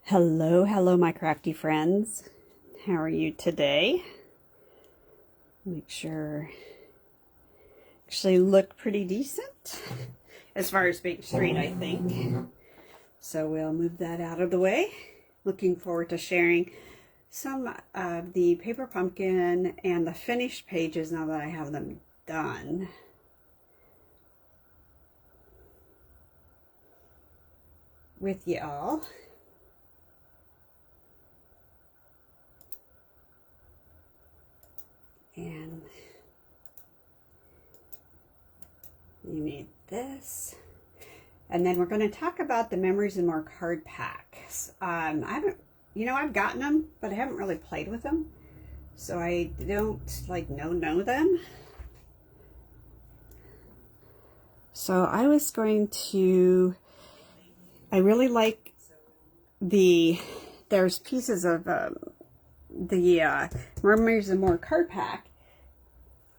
Hello, hello, my crafty friends. How are you today? Make sure actually look pretty decent as far as being straight, I think. So we'll move that out of the way. Looking forward to sharing some of the paper pumpkin and the finished pages now that I have them done. With y'all. And you need this. And then we're going to talk about the Memories and More card packs. I've gotten them, but I haven't really played with them. So I don't know them. So I was going to, I really like there's pieces of the Memories and More card pack.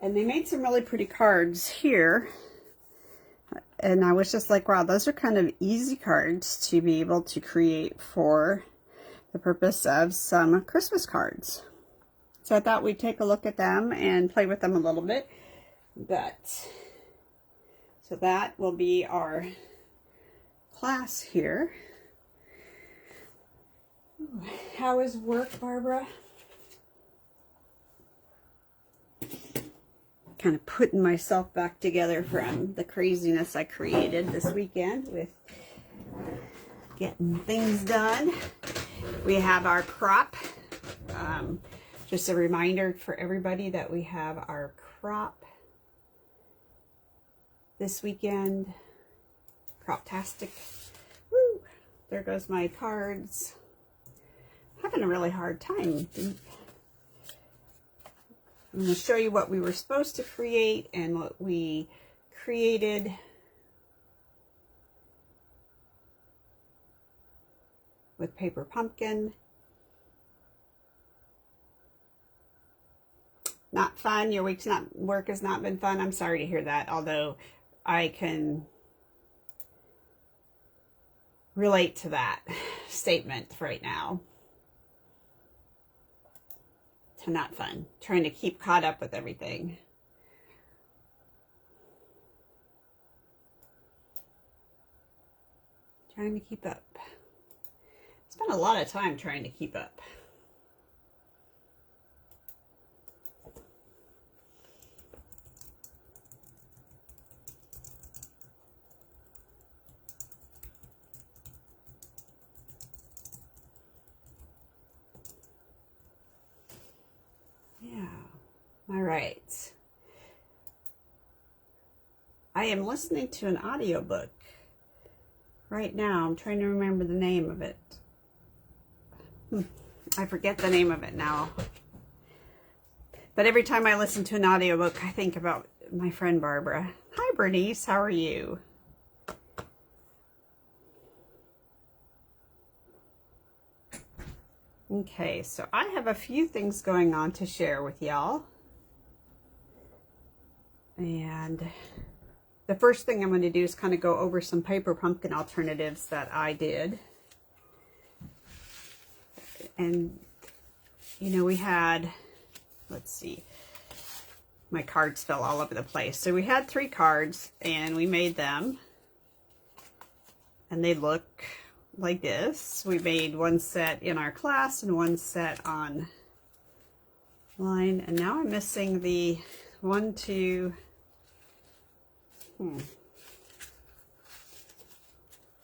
And they made some really pretty cards here. And I was just like, wow, those are kind of easy cards to be able to create for the purpose of some Christmas cards. So I thought we'd take a look at them and play with them a little bit. So that will be our class here. How is work, Barbara? Kind of putting myself back together from the craziness I created this weekend with getting things done. We have our crop. Just a reminder for everybody that we have our crop this weekend. Crop-tastic. Woo! There goes my cards. Having a really hard time. I'm going to show you what we were supposed to create and what we created. With paper pumpkin. Not fun. Your work has not been fun. I'm sorry to hear that, although I can relate to that statement right now. To not fun. Trying to keep caught up with everything. Trying to keep up. Spent a lot of time trying to keep up. All right. I am listening to an audiobook right now. I'm trying to remember the name of it. I forget the name of it now. But every time I listen to an audiobook, I think about my friend Barbara. Hi, Bernice. How are you? Okay, so I have a few things going on to share with y'all. And the first thing I'm going to do is kind of go over some paper pumpkin alternatives that I did. And, we had, let's see, my cards fell all over the place. So we had 3 cards and we made them. And they look like this. We made one set in our class and one set online. And now I'm missing the 1, 2...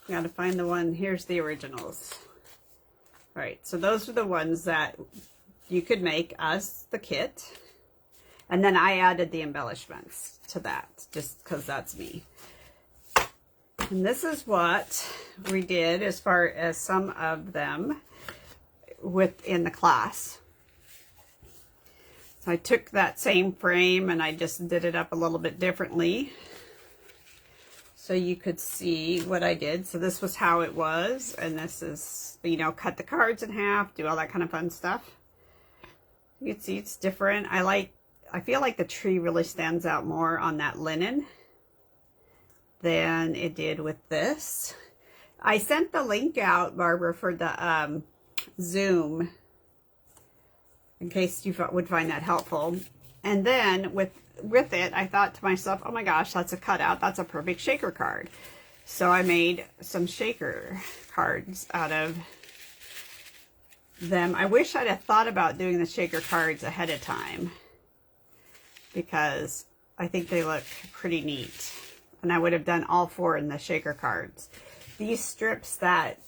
Gotta find the one. Here's the originals. All right, so those are the ones that you could make as the kit. And then I added the embellishments to that, just because that's me. And this is what we did as far as some of them within the class. So I took that same frame and I just did it up a little bit differently. So you could see what I did. So this was how it was. And this is, cut the cards in half, do all that kind of fun stuff. You can see it's different. I feel like the tree really stands out more on that linen than it did with this. I sent the link out, Barbara, for the Zoom, in case you would find that helpful. And then with it, I thought to myself, oh my gosh, that's a cutout. That's a perfect shaker card. So I made some shaker cards out of them. I wish I'd have thought about doing the shaker cards ahead of time, because I think they look pretty neat. And I would have done all 4 in the shaker cards. These strips that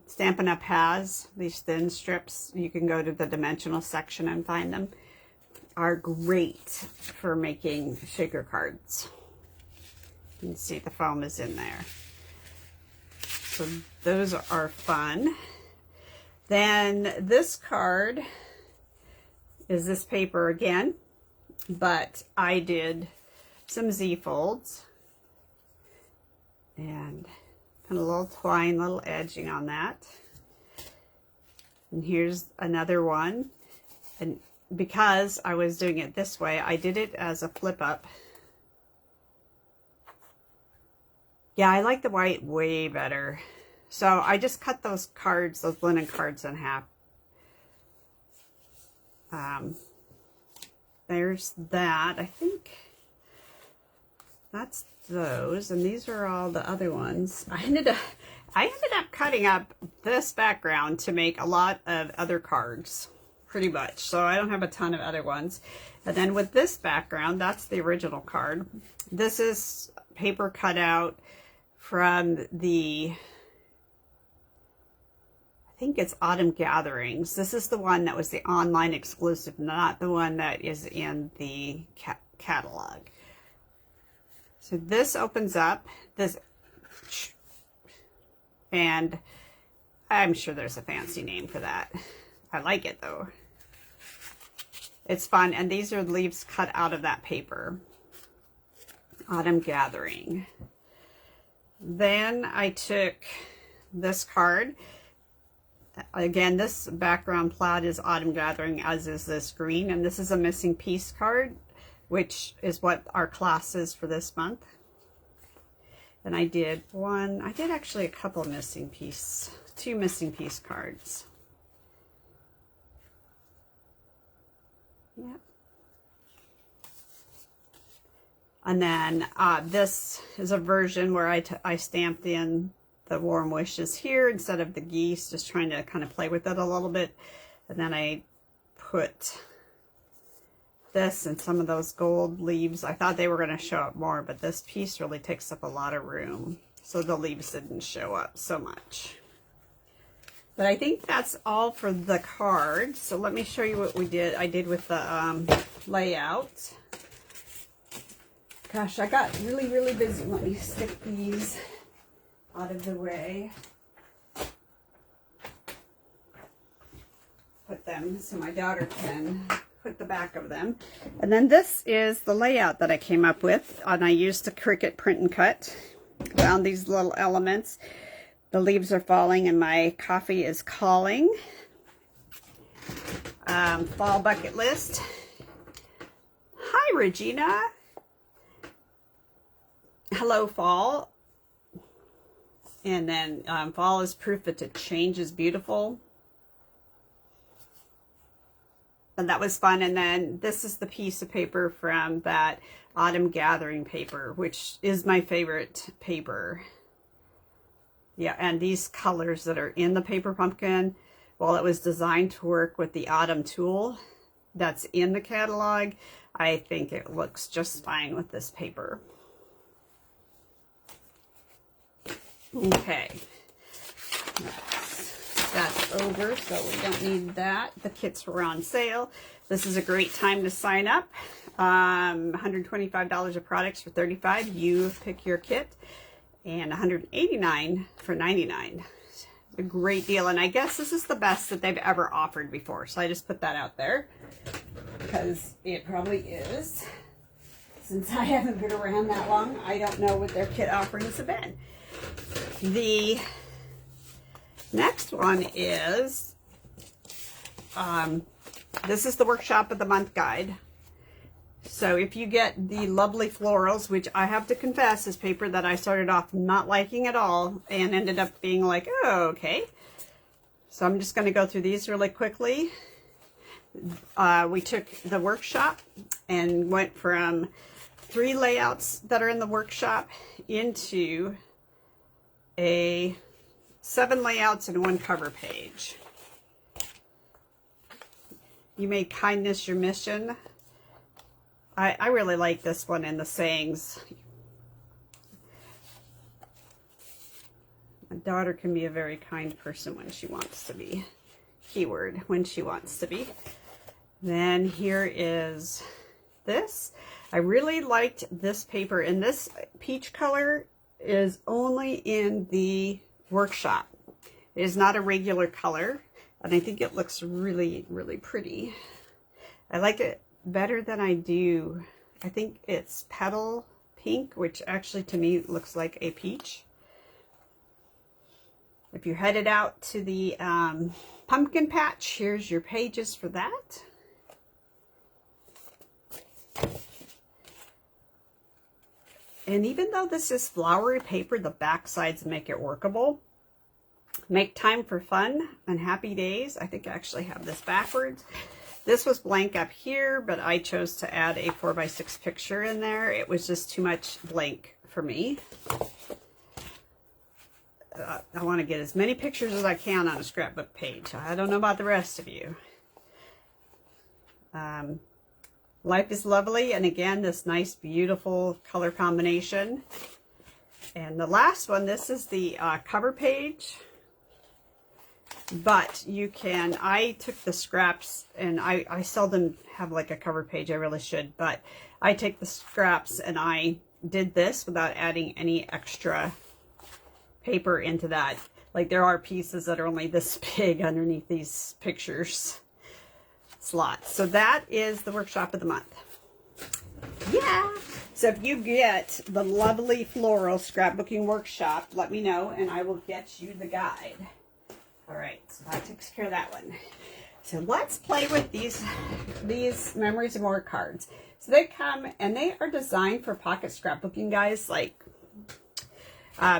Stampin' Up! Has, these thin strips, you can go to the dimensional section and find them, are great for making shaker cards. You can see the foam is in there. So those are fun. Then this card is this paper again, but I did some Z folds and put a little twine, little edging on that. And here's another one. And because I was doing it this way, I did it as a flip up. Yeah, I like the white way better. So I just cut those cards, those linen cards, in half. There's that. I think that's those, and these are all the other ones. I ended up cutting up this background to make a lot of other cards, pretty much. So I don't have a ton of other ones. And then with this background, that's the original card. This is paper cut out from the, I think it's Autumn Gatherings. This is the one that was the online exclusive, not the one that is in the catalog. So this opens up, this, and I'm sure there's a fancy name for that. I like it though. It's fun, and these are leaves cut out of that paper. Autumn Gathering. Then I took this card. Again, this background plaid is Autumn Gathering, as is this green, and this is a missing piece card, which is what our class is for this month. And I did actually a couple missing piece, 2 missing piece cards. Yep. And then this is a version where I stamped in the warm wishes here instead of the geese, just trying to kind of play with it a little bit. And then I put this and some of those gold leaves. I thought they were going to show up more, but this piece really takes up a lot of room, so the leaves didn't show up so much. But I think that's all for the card. So let me show you what we did. I did with the layout. Gosh, I got really, really busy. Let me stick these out of the way. Put them so my daughter can put the back of them. And then this is the layout that I came up with, and I used the Cricut print and cut. Found these little elements. The leaves are falling and my coffee is calling. Fall bucket list. Hi, Regina. Hello, fall. And then fall is proof that the change is beautiful. And that was fun. And then this is the piece of paper from that Autumn Gathering paper, which is my favorite paper. Yeah, and these colors that are in the paper pumpkin, well, it was designed to work with the autumn tool that's in the catalog. I think it looks just fine with this paper. Okay, that's over, so we don't need that. The kits were on sale. This is a great time to sign up. $125 of products for $35. You pick your kit. And $189 for $99. A great deal, and I guess this is the best that they've ever offered before. So I just put that out there because it probably is. Since I haven't been around that long, I don't know what their kit offerings have been. The next one is this is the Workshop of the Month guide. So if you get the lovely Florals, which I have to confess is paper that I started off not liking at all and ended up being like, oh, okay. So I'm just going to go through these really quickly. We took the workshop and went from 3 layouts that are in the workshop into 7 layouts and 1 cover page. You made kindness your mission. I really like this one and the sayings. My daughter can be a very kind person when she wants to be. Keyword, when she wants to be. Then here is this. I really liked this paper, and this peach color is only in the workshop. It is not a regular color, and I think it looks really, really pretty. I like it better than I do. I think it's petal pink, which actually to me looks like a peach. If you're headed out to the pumpkin patch, here's your pages for that. And even though this is flowery paper, the back sides make it workable. Make time for fun and happy days. I think I actually have this backwards. This was blank up here, but I chose to add a 4x6 picture in there. It was just too much blank for me. I want to get as many pictures as I can on a scrapbook page. I don't know about the rest of you. Life is lovely, and again, this nice, beautiful color combination. And the last one, this is the cover page. But you can, I took the scraps, and I seldom have like a cover page, I really should, but I take the scraps and I did this without adding any extra paper into that. Like there are pieces that are only this big underneath these pictures slots. So that is the workshop of the month. Yeah. So if you get the lovely floral scrapbooking workshop, let me know and I will get you the guide. All right, so that takes care of that one. So let's play with these Memories and More cards. So they come and they are designed for pocket scrapbooking, guys. Like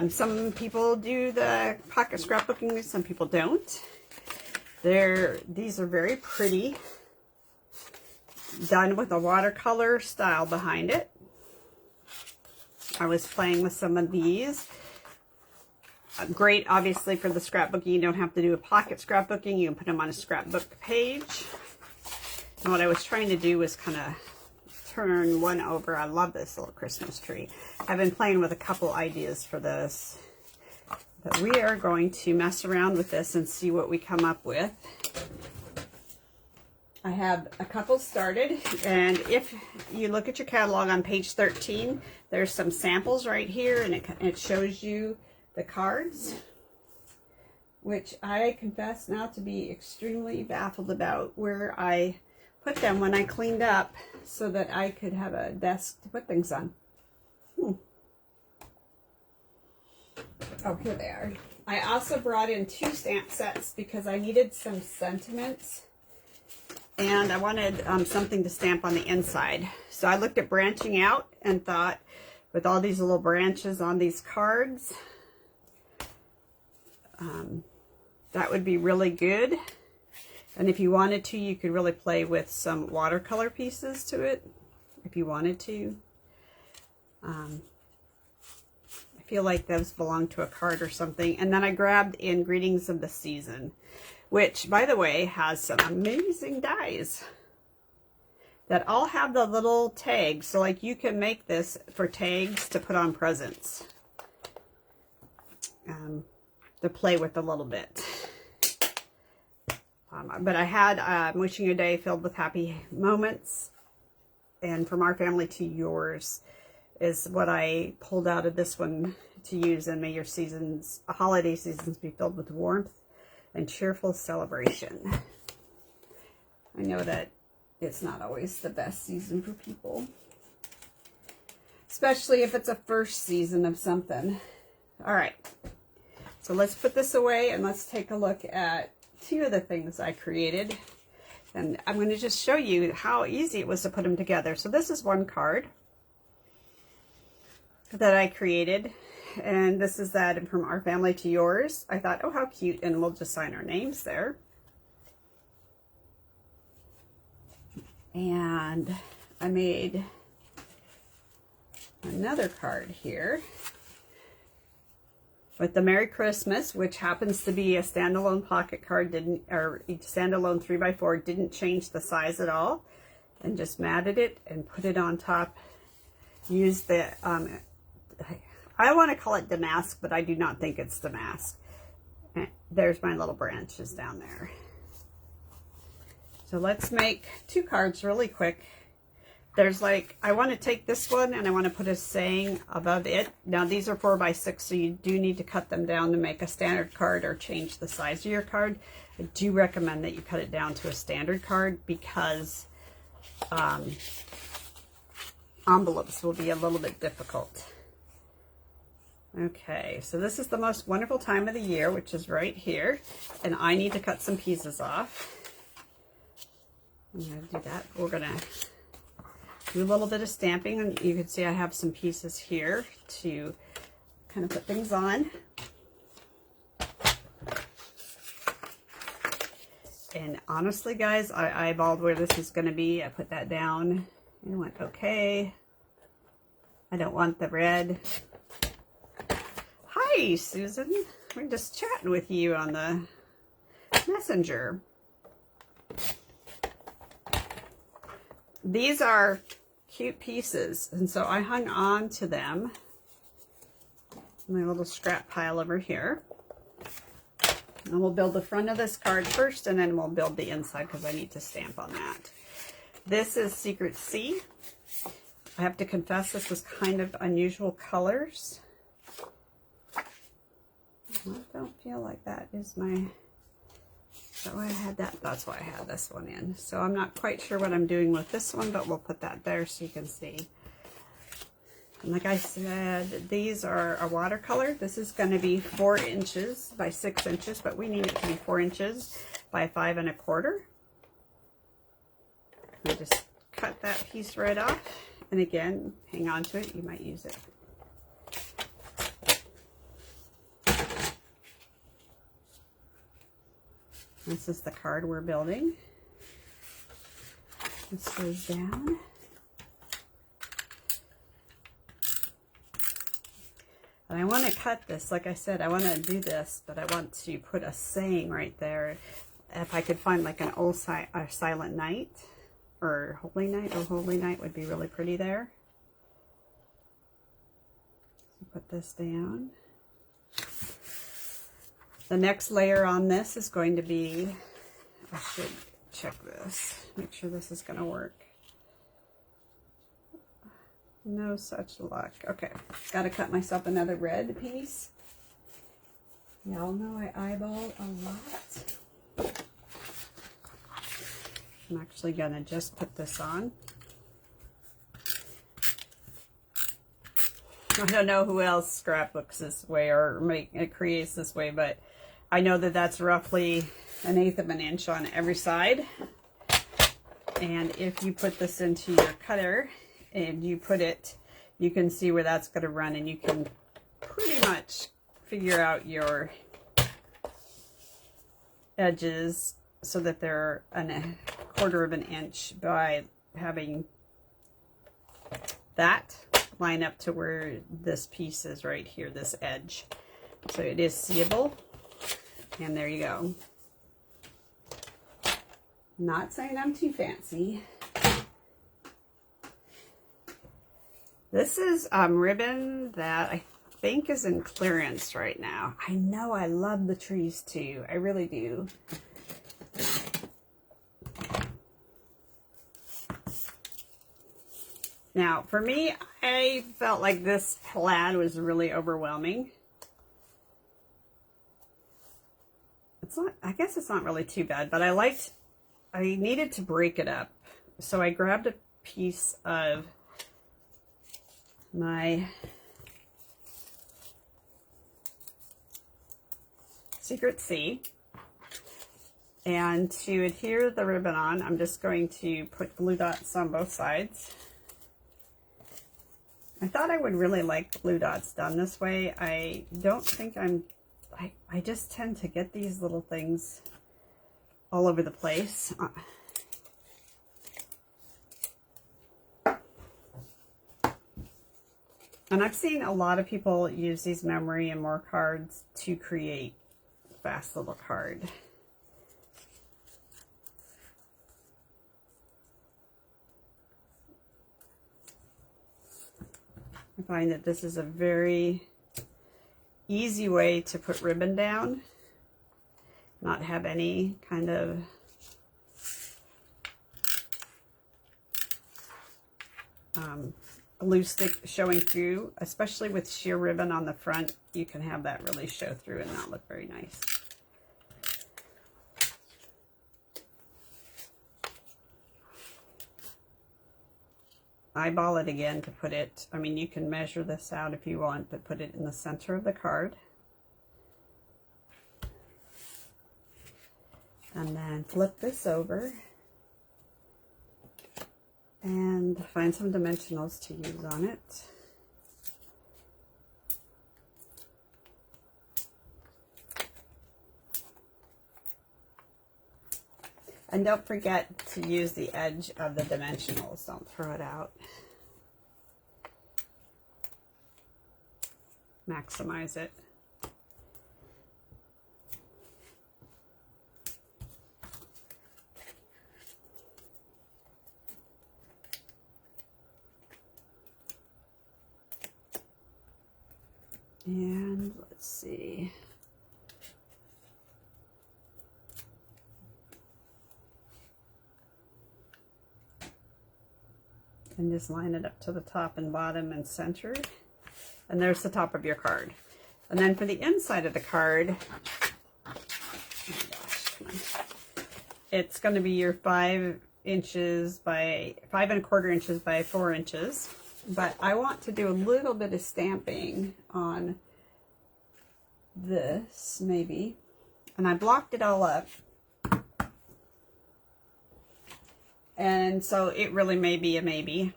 some people do the pocket scrapbooking, some people don't. These are very pretty, done with a watercolor style behind it. I was playing with some of these. Great, obviously, for the scrapbooking. You don't have to do a pocket scrapbooking. You can put them on a scrapbook page. And what I was trying to do was kind of turn one over. I love this little Christmas tree. I've been playing with a couple ideas for this. But we are going to mess around with this and see what we come up with. I have a couple started, and if you look at your catalog on page 13, there's some samples right here, and it shows you the cards, which I confess now to be extremely baffled about where I put them when I cleaned up so that I could have a desk to put things on. Oh, here they are. I also brought in 2 stamp sets because I needed some sentiments and I wanted something to stamp on the inside. So I looked at branching out and thought, with all these little branches on these cards, that would be really good. And if you wanted to, you could really play with some watercolor pieces to it if you wanted to. I feel like those belong to a card or something. And then I grabbed in Greetings of the Season, which, by the way, has some amazing dies that all have the little tags. So like you can make this for tags to put on presents. To play with a little bit. But I had Wishing You a Day Filled with Happy Moments, and From Our Family to Yours is what I pulled out of this one to use. And may your holiday seasons be filled with warmth and cheerful celebration. I know that it's not always the best season for people, especially if it's a first season of something. All right. So let's put this away and let's take a look at 2 of the things I created. And I'm going to just show you how easy it was to put them together. So this is one card that I created, and this is that from Our Family to Yours. I thought, oh, how cute, and we'll just sign our names there. And I made another card here with the Merry Christmas, which happens to be a standalone pocket card, or standalone 3x4, didn't change the size at all, and just matted it and put it on top. Use the, I want to call it damask, but I do not think it's damask. There's my little branches down there. So let's make 2 cards really quick. There's like, I want to take this one and I want to put a saying above it. Now these are 4x6, so you do need to cut them down to make a standard card or change the size of your card. I do recommend that you cut it down to a standard card because envelopes will be a little bit difficult. Okay, so this is the most wonderful time of the year, which is right here, and I need to cut some pieces off. I'm going to do that. We're going to do a little bit of stamping, and you can see I have some pieces here to kind of put things on. And honestly, guys, I eyeballed where this is going to be. I put that down and went, okay. I don't want the red. Hi, Susan. We're just chatting with you on the messenger. These are cute pieces, and so I hung on to them. My little scrap pile over here. And we'll build the front of this card first, and then we'll build the inside because I need to stamp on that. This is Secret C. I have to confess, this was kind of unusual colors. I don't feel like that is my... So I had that, that's why I had this one in. So I'm not quite sure what I'm doing with this one, but we'll put that there so you can see. And like I said, these are a watercolor. This is going to be 4 inches by 6 inches, but we need it to be 4 inches by 5 1/4. I just cut that piece right off. And again, hang on to it, you might use it. This is the card we're building. This goes down. And I want to cut this, like I said, I want to do this, but I want to put a saying right there. If I could find like an old Silent Night, or Holy Night, or Holy Night would be really pretty there. So put this down. The next layer on this is going to be, I should check this, make sure this is going to work. No such luck. Okay, got to cut myself another red piece. Y'all know I eyeball a lot. I'm actually going to just put this on. I don't know who else scrapbooks this way or creates this way, but I know that that's roughly 1/8 of an inch on every side. And if you put this into your cutter and you put it, you can see where that's going to run, and you can pretty much figure out your edges so that they're 1/4 of an inch by having that line up to where this piece is right here, this edge. So it is seeable. And there you go. Not saying I'm too fancy. This is ribbon that I think is in clearance right now. I know I love the trees too. I really do. Now, for me, I felt like this plaid was really overwhelming. It's not, I guess it's not really too bad, but I needed to break it up. So I grabbed a piece of my Secret C, And to adhere the ribbon on, I'm just going to put glue dots on both sides. I thought I would really like glue dots done this way. I don't think I just tend to get these little things all over the place. And I've seen a lot of people use these memory and more cards to create a fast little card. I find that this is a very easy way to put ribbon down, not have any kind of glue stick showing through, especially with sheer ribbon on the front. You can have that really show through and not look very nice. Eyeball it again to put it, I mean, you can measure this out if you want, but put it in the center of the card. And then flip this over and find some dimensionals to use on it. And don't forget to use the edge of the dimensionals. Don't throw it out. Maximize it. And let's see. And just line it up to the top and bottom and center. And there's the top of your card. And then for the inside of the card, oh my gosh, come on. It's going to be your 5 inches by 5¼ inches by 4 inches. But I want to do a little bit of stamping on this, maybe. And I blocked it all up. And so it really may be a maybe.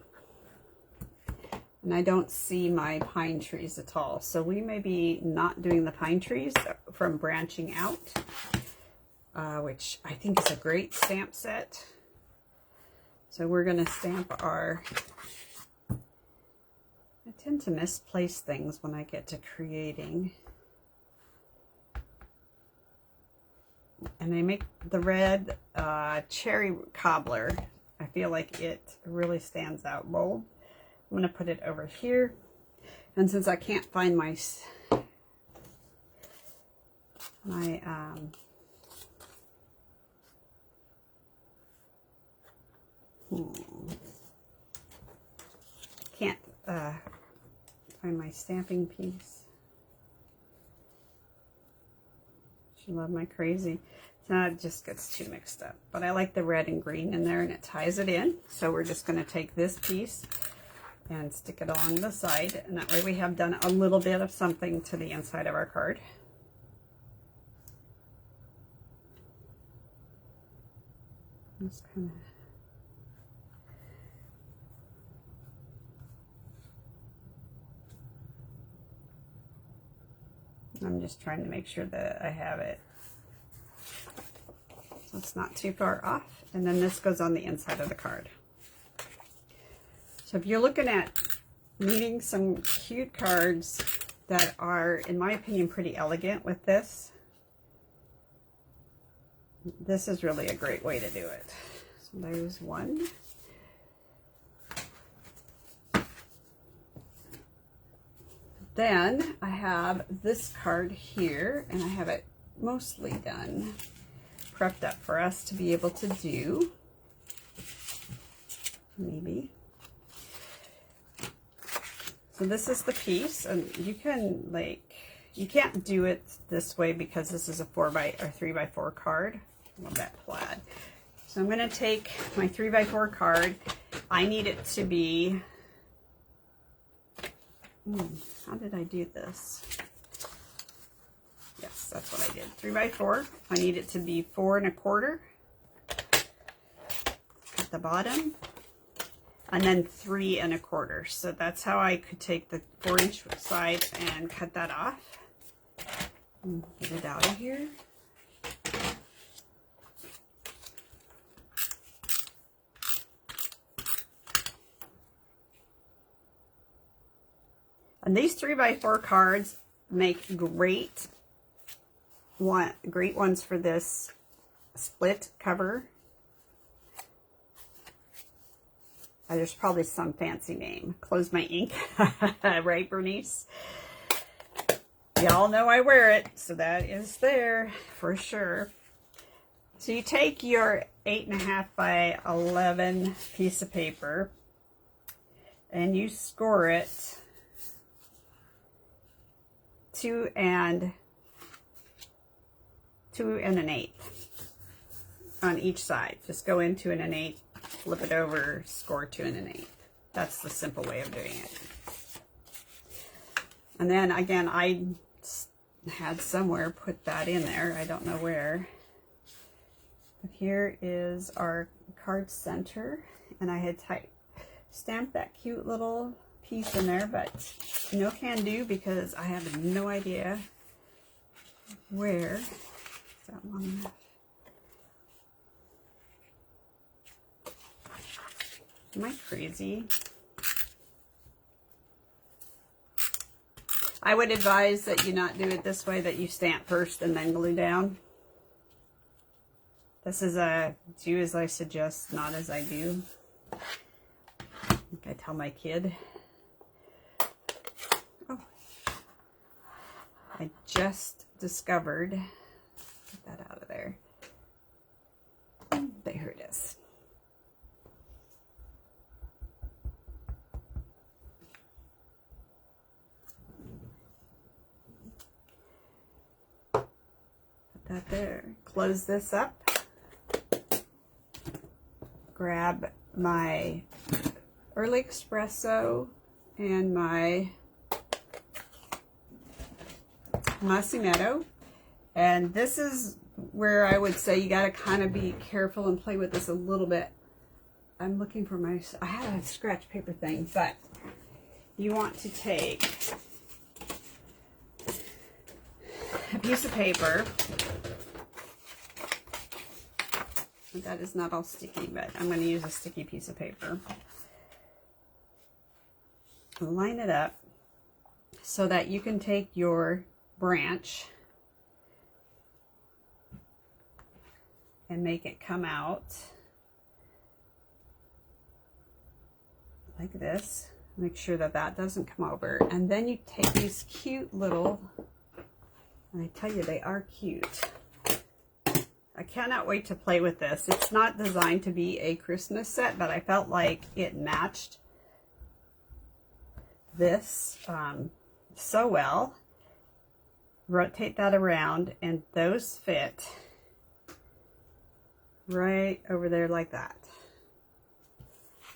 And I don't see my pine trees at all. So we may be not doing the pine trees from branching out, which I think is a great stamp set. So we're going to stamp our... I tend to misplace things when I get to creating. And I make the red cherry cobbler. I feel like it really stands out bold. I'm going to put it over here. And since I can't find my can't find my stamping piece. She love my crazy. So it just gets too mixed up. But I like the red and green in there and it ties it in. So we're just going to take this piece and stick it along the side. And that way we have done a little bit of something to the inside of our card. Just kind of... I'm just trying to make sure that I have it so it's not too far off. And then this goes on the inside of the card. So if you're looking at needing some cute cards that are, in my opinion, pretty elegant with this, this is really a great way to do it. So there's one. Then I have this card here, and I have it mostly done, prepped up for us to be able to do, maybe. So this is the piece, and you can, like, you can't do it this way because this is a 3x4 card. I love that plaid. So I'm going to take my 3x4 card. I need it to be... how did I do this? Yes, That's what I did. 3 by 4. I need it to be 4 1/4 at the bottom, and then 3 1/4. So that's how I could take the 4-inch side and cut that off. Get it out of here. And these 3 by 4 cards make great ones for this split cover. There's probably some fancy name. Close my ink. Right, Bernice? Y'all know I wear it, so that is there for sure. So you take your 8.5 by 11 piece of paper and you score it 2 1/8 on each side. Just go in 2 1/8, flip it over, score 2 1/8. That's the simple way of doing it. And then again, I had somewhere put that in there. I don't know where. But here is our card center, and I had stamped that cute little piece in there, but no can do because I have no idea where. Is that long enough? Am I crazy? I would advise that you not do it this way, that you stamp first and then glue down. This is a do as I suggest, not as I do. Like I tell my kid. Oh, I just discovered, get that out of there. There it is. That there. Close this up. Grab my Early Espresso and my Mossy Meadow. And this is where I would say you got to kind of be careful and play with this a little bit. I'm looking for my, I have a scratch paper thing, but you want to take a piece of paper. That is not all sticky, but I'm going to use a sticky piece of paper. Line it up so that you can take your branch and make it come out like this. Make sure that that doesn't come over. And then you take these cute little, and I tell you, they are cute. I cannot wait to play with this. It's not designed to be a Christmas set, but I felt like it matched this so well. Rotate that around, and those fit right over there like that.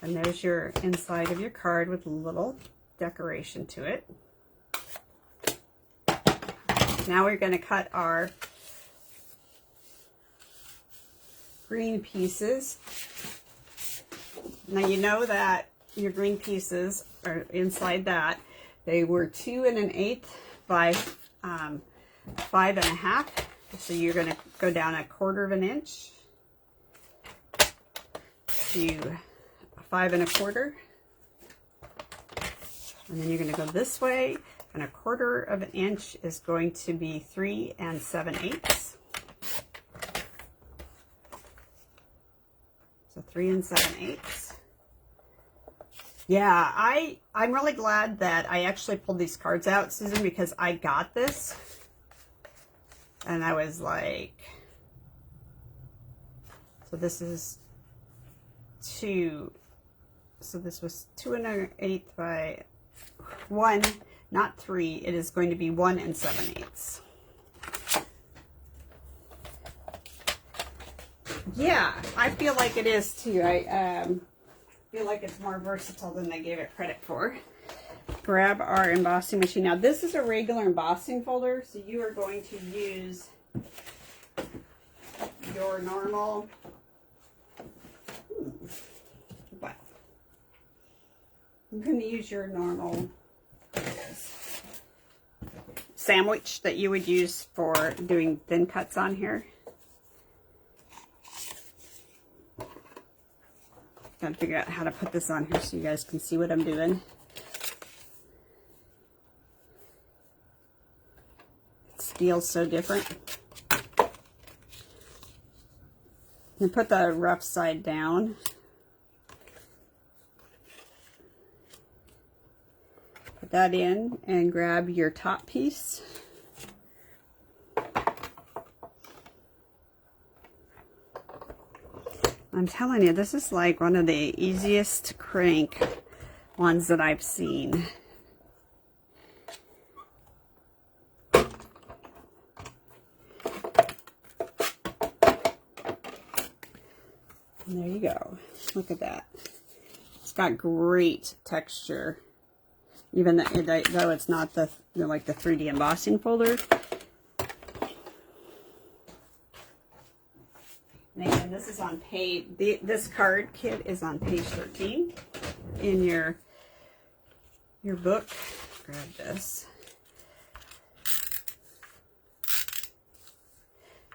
And there's your inside of your card with a little decoration to it. Now we're going to cut our green pieces. Now you know that your green pieces are inside that. They were 2 1/8 by 5 1/2. So you're going to go down 1/4 inch to 5 1/4. And then you're going to go this way, and 1/4 inch is going to be 3 7/8. So 3 7/8. Yeah, I'm really glad that I actually pulled these cards out, Susan, because I got this and I was like, so this is 2, so this was 2 1/8 by 1, not 3. It is going to be 1 7/8. Yeah, I feel like it is too. I feel like it's more versatile than I gave it credit for. grab our embossing machine. Now this is a regular embossing folder, so you are going to use your normal, well, I'm going to use your normal sandwich that you would use for doing thin cuts on here. Gotta figure out how to put this on here so you guys can see what I'm doing. It feels so different. And put the rough side down. Put that in and grab your top piece. I'm telling you, this is like one of the easiest crank ones that I've seen. And there you go. Look at that. It's got great texture. Even though it's not the, you know, like the 3D embossing folder. And this is on page, this card kit is on page 13 in your book. Grab this.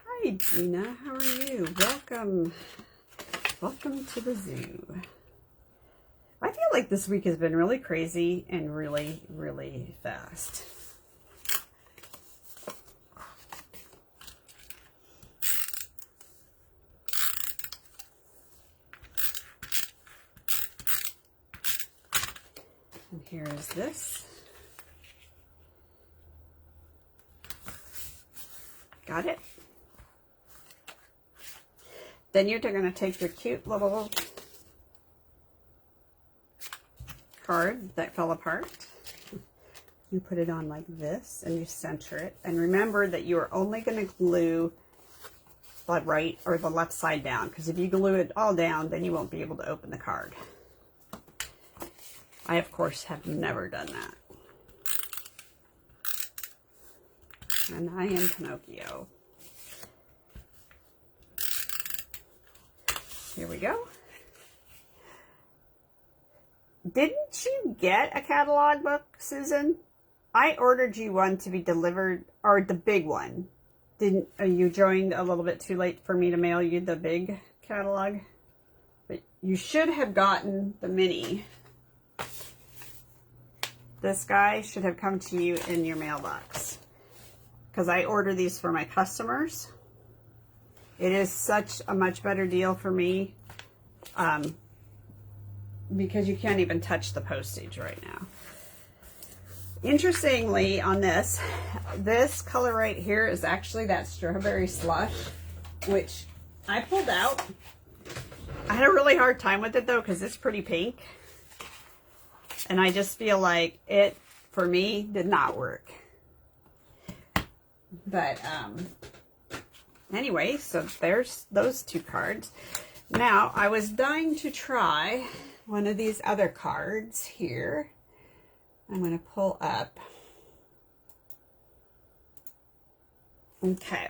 Hi Gina, how are you? Welcome. Welcome to the zoo. I feel like this week has been really crazy and really, really fast. And here is this. Got it? Then you're going to take your cute little card that fell apart. You put it on like this and you center it. And remember that you are only going to glue the right or the left side down, because if you glue it all down, then you won't be able to open the card. I, of course, have never done that. And I am Pinocchio. Here we go. Didn't you get a catalog book, Susan? I ordered you one to be delivered, or the big one. Didn't you joined a little bit too late for me to mail you the big catalog? But you should have gotten the mini. This guy should have come to you in your mailbox, because I order these for my customers. It is such a much better deal for me, because you can't even touch the postage right now. Interestingly, on this color right here is actually that strawberry slush, which I pulled out. I had a really hard time with it though, because it's pretty pink. And I just feel like it, for me, did not work. But, anyway, so there's those two cards. Now, I was dying to try one of these other cards here. I'm going to pull up. Okay.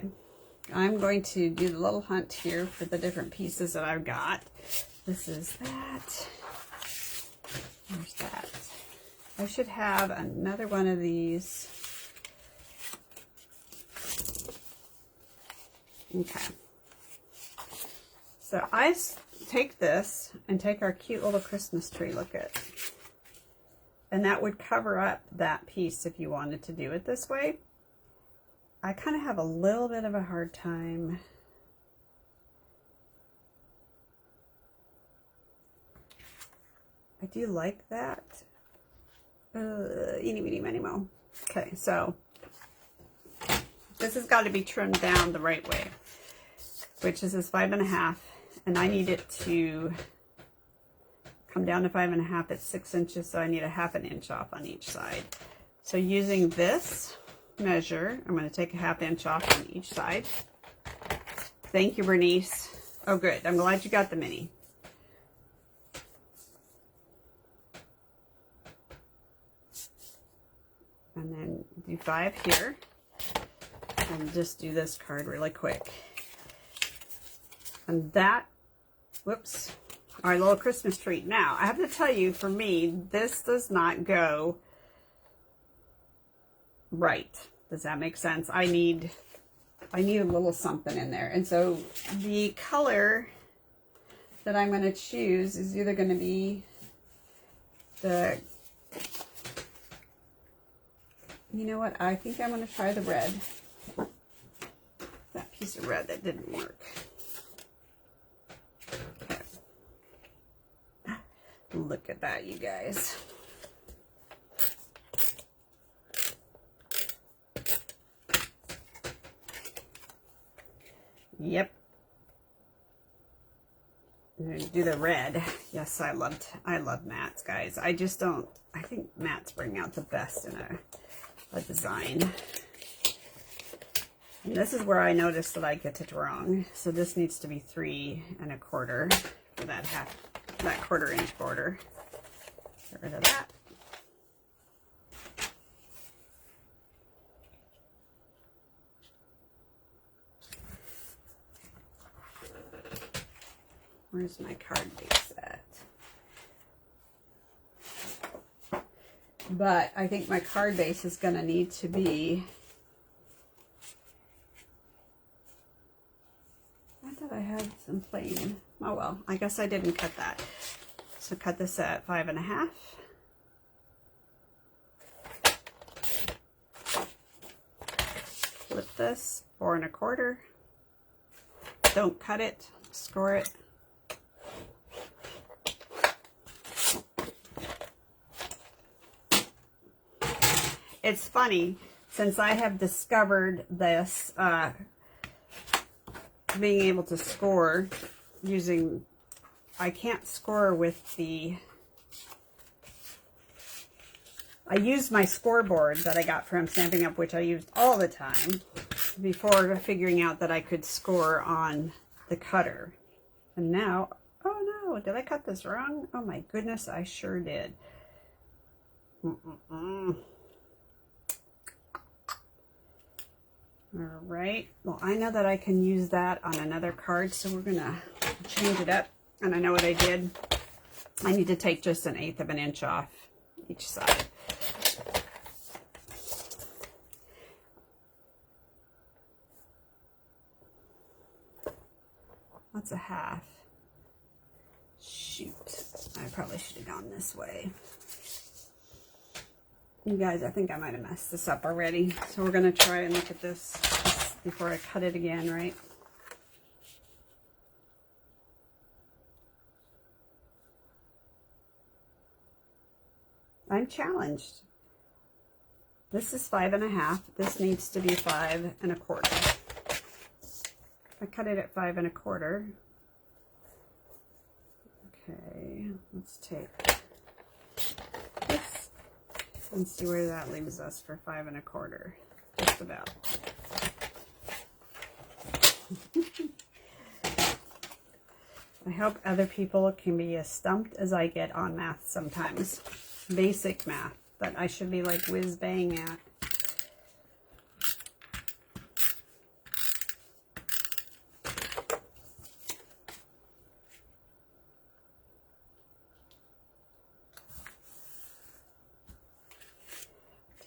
I'm going to do the little hunt here for the different pieces that I've got. This is that. There's that. I should have another one of these. Okay. So I take this and take our cute little Christmas tree, look at it. And that would cover up that piece if you wanted to do it this way. I kind of have a little bit of a hard time. I do like that. Eeny, meeny, miny, mo. Okay, so this has got to be trimmed down the right way, which is 5.5, and I need it to come down to 5.5 at 6 inches, so I need a 1/2 inch off on each side. So using this measure, I'm going to take a 1/2 inch off on each side. Thank you, Bernice. Oh, good. I'm glad you got the mini. do 5 here. And just do this card really quick. And that, whoops, our little Christmas tree. Now, I have to tell you, for me, this does not go right. Does that make sense? I need a little something in there. And so the color that I'm going to choose is either going to be the, you know what, I think I'm going to try the red. That piece of red that didn't work. Okay. Look at that, you guys. Yep. I'm going to do the red. Yes, I love mattes, guys. I just don't, I think mattes bring out the best in a design. And this is where I noticed that I get it wrong. So this needs to be 3 1/4 for that that 1/4 inch border. Get rid of that. Where's my card base at? But I think my card base is going to need to be, I thought I had some plain. Oh well, I guess I didn't cut that. So cut this at 5 1/2. Flip this, 4 1/4. Don't cut it, score it. It's funny, since I have discovered this, being able to score using, I can't score with the, I used my scoreboard that I got from Stampin' Up, which I used all the time, before figuring out that I could score on the cutter. And now, oh no, did I cut this wrong? Oh my goodness, I sure did. All right, well, I know that I can use that on another card, so we're gonna change it up. And I know what I did. I need to take just 1/8 of an inch off each side. That's 1/2. Shoot, I probably should have gone this way. You guys, I think I might have messed this up already. So we're going to try and look at this before I cut it again, right? I'm challenged. This is 5 1/2. This needs to be 5 1/4. I cut it at 5 1/4. Okay, let's take this and see where that leaves us for 5 1/4. Just about. I hope other people can be as stumped as I get on math sometimes. Basic math that I should be like whiz bang at.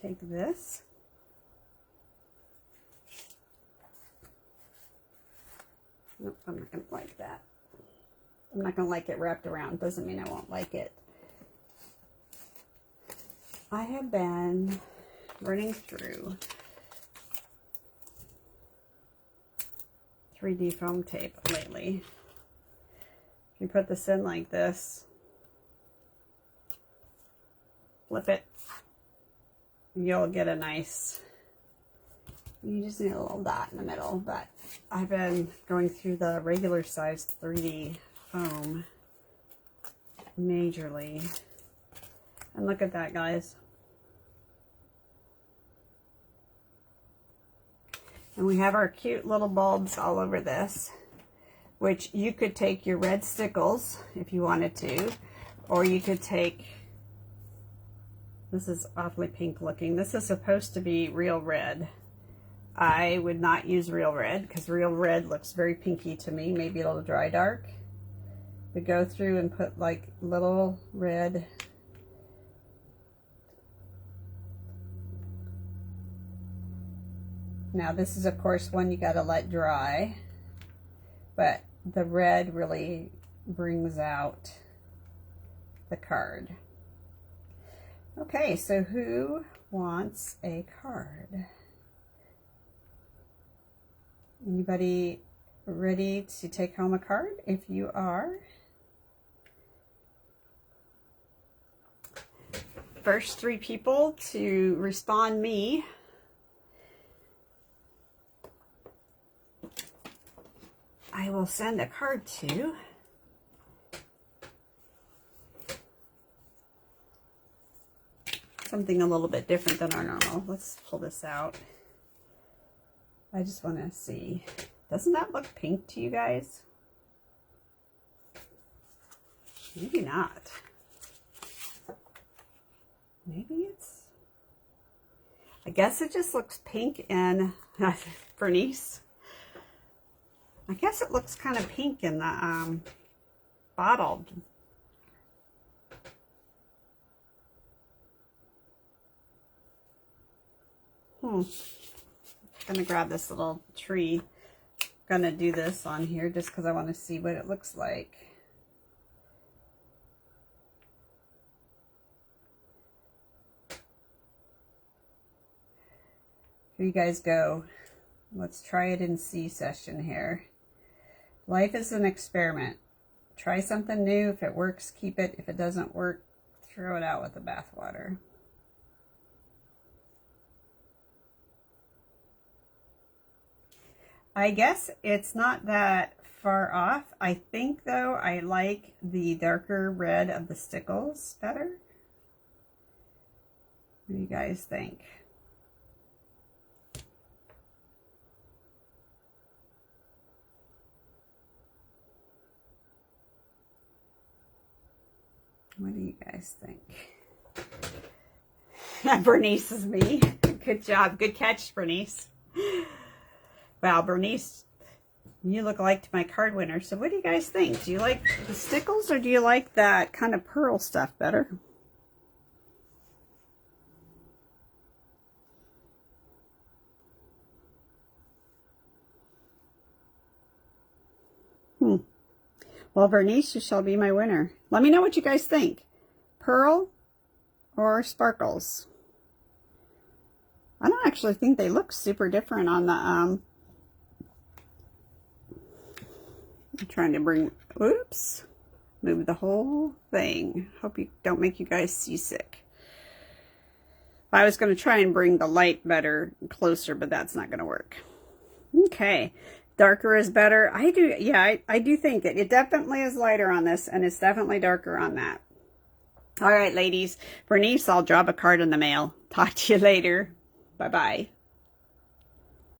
Take this. Nope, I'm not going to like that. I'm not going to like it wrapped around. Doesn't mean I won't like it. I have been running through 3D foam tape lately. If you put this in like this, flip it, you'll get a nice, you just need a little dot in the middle, but I've been going through the regular size 3D foam majorly. And look at that, guys. And we have our cute little bulbs all over this, which you could take your red stickles if you wanted to, or you could take This is awfully pink looking. This is supposed to be real red. I would not use real red because real red looks very pinky to me, maybe a little dry dark. But go through and put like little red now. This is of course one you got to let dry, but the red really brings out the card. Okay, so who wants a card? Anybody ready to take home a card? If you are, first 3 people to respond me I will send a card to. Something a little bit different than our normal. Let's pull this out. I just want to see. Doesn't that look pink to you guys? Maybe not. Maybe it's... I guess it just looks pink and... Bernice. I guess it looks kind of pink in the bottle. I'm gonna grab this little tree. I'm gonna do this on here just because I want to see what it looks like. Here you guys go. Let's try it in C session here. Life is an experiment. Try something new. If it works, keep it. If it doesn't work, throw it out with the bathwater. I guess it's not that far off. I think though I like the darker red of the stickles better. What do you guys think? What do you guys think? Bernice is me. Good job. Good catch, Bernice. Wow, Bernice, you look like my card winner. So what do you guys think? Do you like the stickles or do you like that kind of pearl stuff better? Well, Bernice, you shall be my winner. Let me know what you guys think. Pearl or sparkles? I don't actually think they look super different on the, I'm trying to bring, oops, move the whole thing. Hope you don't make you guys seasick. I was going to try and bring the light better closer, but that's not going to work. Okay. Darker is better. I do, yeah, I do think that it definitely is lighter on this, and it's definitely darker on that. All right, ladies. Bernice, I'll drop a card in the mail. Talk to you later. Bye-bye.